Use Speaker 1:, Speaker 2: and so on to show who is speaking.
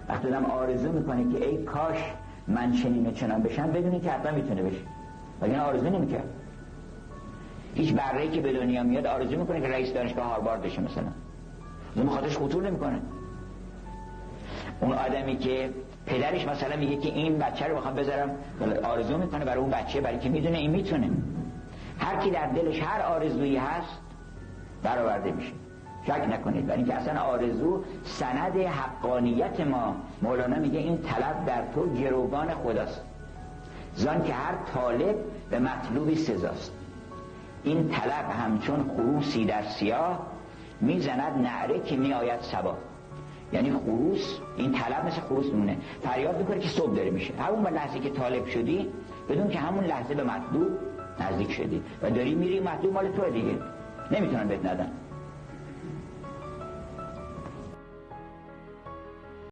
Speaker 1: وقتی آدم آرزو میکنه که ای کاش من چنین و چنان بشم، بدونی که حتما میتونه بشه، ولی آرزو نمیکنه. هیچ بره‌ای که به دنیا میاد آرزو میکنه که رئیس دانشگاه هاروارد بشه مثلا، اون خاطرش خطور نمیکنه. اون آدمی که پدرش مثلا میگه که این بچه رو بخوام بذارم، آرزو میکنه برای اون بچه، برای که میدونه این میتونه. هر کی در دلش هر آرزویی هست برآورده میشه، شک نکنید. برای اینکه اصلا آرزو سند حقانیت ما. مولانا میگه این طلب در تو گروگان خداست، زان که هر طالب به مطلوبی سزاست. این طلب همچون خروسی در سیاه، میزند نعره که میآید صبا. یعنی خروس، این طلب مثل خروس میمونه، فریاد میکنه که صبح داره میشه. همون لحظه که طالب شدی بدون که همون لحظه به مطلوب نزدیک شدی و داری میری، مطلوب مال تو دیگه، نمیتونن بهت ندن.